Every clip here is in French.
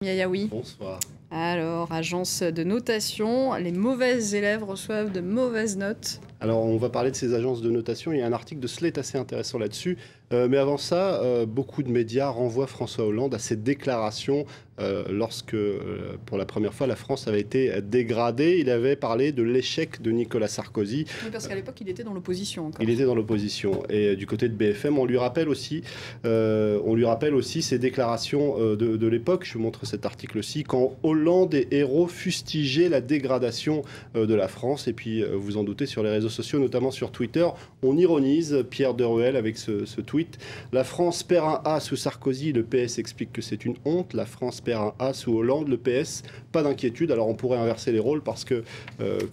Yayaoui. Bonsoir. Alors, agence de notation, les mauvais élèves reçoivent de mauvaises notes. Alors, on va parler de ces agences de notation. Il y a un article de Slate assez intéressant là-dessus. Mais avant ça, beaucoup de médias renvoient François Hollande à ses déclarations lorsque, pour la première fois, la France avait été dégradée. Il avait parlé de l'échec de Nicolas Sarkozy. Oui, parce qu'à l'époque, il était dans l'opposition encore. Il était dans l'opposition. Et du côté de BFM, on lui rappelle aussi ses déclarations de l'époque. Je vous montre cet article-ci. Quand Hollande et Hérault fustigeaient la dégradation de la France. Et puis, vous en doutez, sur les réseaux sociaux, notamment sur Twitter, on ironise Pierre Deruel avec ce tweet. La France perd un A sous Sarkozy, le PS explique que c'est une honte. La France perd un A sous Hollande, le PS, pas d'inquiétude. Alors on pourrait inverser les rôles parce que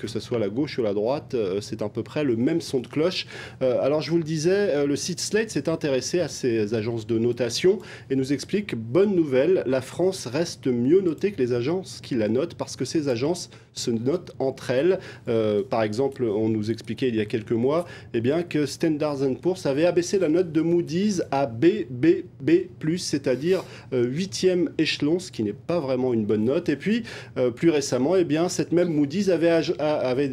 ce soit la gauche ou la droite, c'est à peu près le même son de cloche. Alors je vous le disais, le site Slate s'est intéressé à ces agences de notation et nous explique, bonne nouvelle, la France reste mieux notée que les agences qui la notent parce que ces agences se notent entre elles. Par exemple, on nous expliquait il y a quelques mois que Standard & Poor's avait abaissé la note de Moody's à BBB+, c'est-à-dire 8e échelon, ce qui n'est pas vraiment une bonne note. Et puis, plus récemment, cette même Moody's avait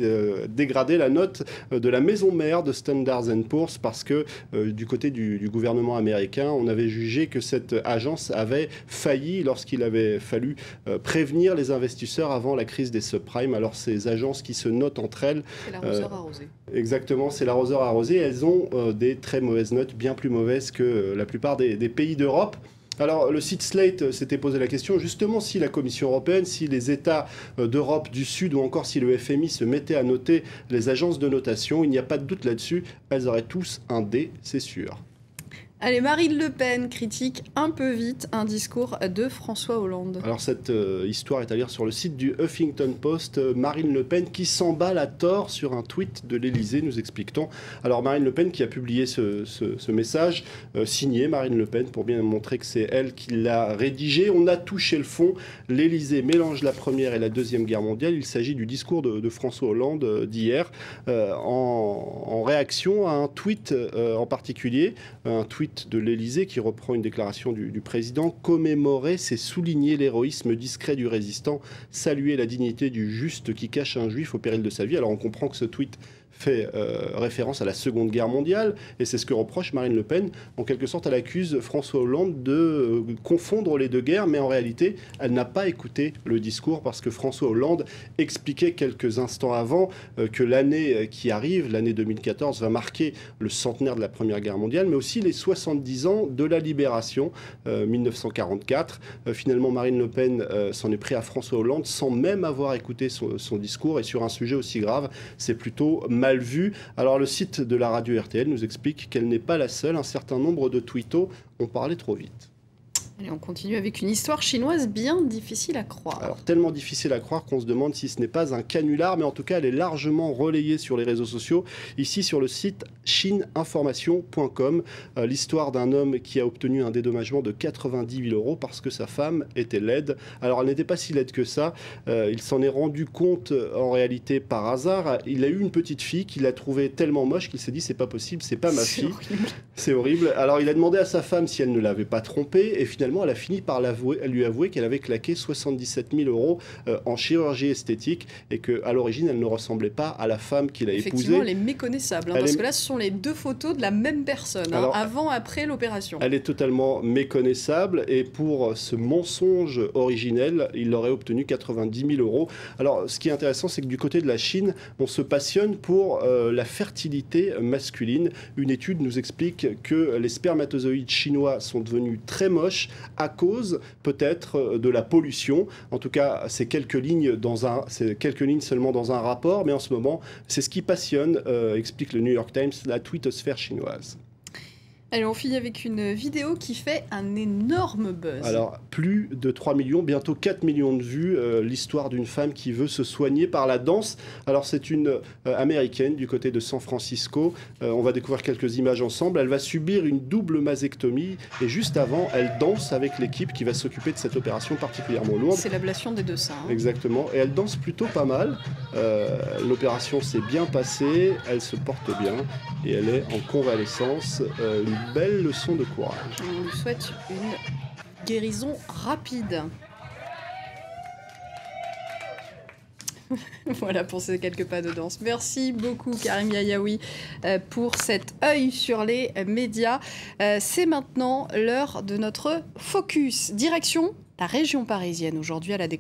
dégradé la note de la maison mère de Standard & Poor's parce que du côté du gouvernement américain, on avait jugé que cette agence avait failli lorsqu'il avait fallu prévenir les investisseurs avant la crise des subprimes. Alors, ces agences qui se notent entre elles... C'est l'arroseur arrosé. Exactement, c'est l'arroseur arrosé. Elles ont des très mauvaises notes, bien plus mauvaises que la plupart des pays d'Europe. Alors, le site Slate s'était posé la question, justement, si la Commission européenne, si les États d'Europe du Sud ou encore si le FMI se mettaient à noter les agences de notation, il n'y a pas de doute là-dessus, elles auraient tous un D, c'est sûr. Allez, Marine Le Pen critique un peu vite un discours de François Hollande. Alors cette histoire est à lire sur le site du Huffington Post. Marine Le Pen qui s'emballe à tort sur un tweet de l'Élysée, nous explique-t-on. Alors Marine Le Pen qui a publié ce message, signé Marine Le Pen, pour bien montrer que c'est elle qui l'a rédigé. On a touché le fond. L'Élysée mélange la Première et la Deuxième Guerre mondiale. Il s'agit du discours de François Hollande d'hier, en réaction à un tweet en particulier, un tweet de l'Élysée qui reprend une déclaration du président. Commémorer, c'est souligner l'héroïsme discret du résistant, saluer la dignité du juste qui cache un juif au péril de sa vie. Alors on comprend que ce tweet fait référence à la Seconde Guerre mondiale, et c'est ce que reproche Marine Le Pen. En quelque sorte, elle accuse François Hollande de confondre les deux guerres, mais en réalité, elle n'a pas écouté le discours, parce que François Hollande expliquait quelques instants avant que l'année qui arrive, l'année 2014, va marquer le centenaire de la Première Guerre mondiale, mais aussi les 70 ans de la Libération, 1944. Finalement, Marine Le Pen s'en est pris à François Hollande sans même avoir écouté son discours, et sur un sujet aussi grave, c'est plutôt mal vu. Alors le site de la radio RTL nous explique qu'elle n'est pas la seule. Un certain nombre de tweetos ont parlé trop vite. Allez, on continue avec une histoire chinoise bien difficile à croire. Alors tellement difficile à croire qu'on se demande si ce n'est pas un canular, mais en tout cas elle est largement relayée sur les réseaux sociaux. Ici sur le site chineinformation.com, l'histoire d'un homme qui a obtenu un dédommagement de 90 000 € parce que sa femme était laide. Alors elle n'était pas si laide que ça, il s'en est rendu compte en réalité par hasard. Il a eu une petite fille qu'il a trouvée tellement moche qu'il s'est dit c'est pas possible, c'est pas ma fille. C'est horrible. Alors il a demandé à sa femme si elle ne l'avait pas trompé, et finalement elle a fini par lui avouer qu'elle avait claqué 77 000 € en chirurgie esthétique, et qu'à l'origine elle ne ressemblait pas à la femme qu'il a épousée. Effectivement, elle est méconnaissable, parce que là ce sont les deux photos de la même personne, alors, avant, après l'opération. Elle est totalement méconnaissable, et pour ce mensonge originel, il aurait obtenu 90 000 €. Alors ce qui est intéressant, c'est que du côté de la Chine, on se passionne pour la fertilité masculine. Une étude nous explique que les spermatozoïdes chinois sont devenus très moches à cause peut-être de la pollution. En tout cas, c'est quelques lignes seulement dans un rapport, mais en ce moment, c'est ce qui passionne, explique le New York Times, la twittosphère chinoise. Allez, on finit avec une vidéo qui fait un énorme buzz. Alors, plus de 3 millions, bientôt 4 millions de vues, l'histoire d'une femme qui veut se soigner par la danse. Alors, c'est une américaine du côté de San Francisco. On va découvrir quelques images ensemble. Elle va subir une double mastectomie, et juste avant, elle danse avec l'équipe qui va s'occuper de cette opération particulièrement lourde. C'est l'ablation des deux seins. Exactement, et elle danse plutôt pas mal. L'opération s'est bien passée, elle se porte bien, et elle est en convalescence. Une belle leçon de courage. On lui souhaite une guérison rapide. Voilà pour ces quelques pas de danse. Merci beaucoup Karim Yayaoui pour cet œil sur les médias. C'est maintenant l'heure de notre focus. Direction la région parisienne aujourd'hui à la découverte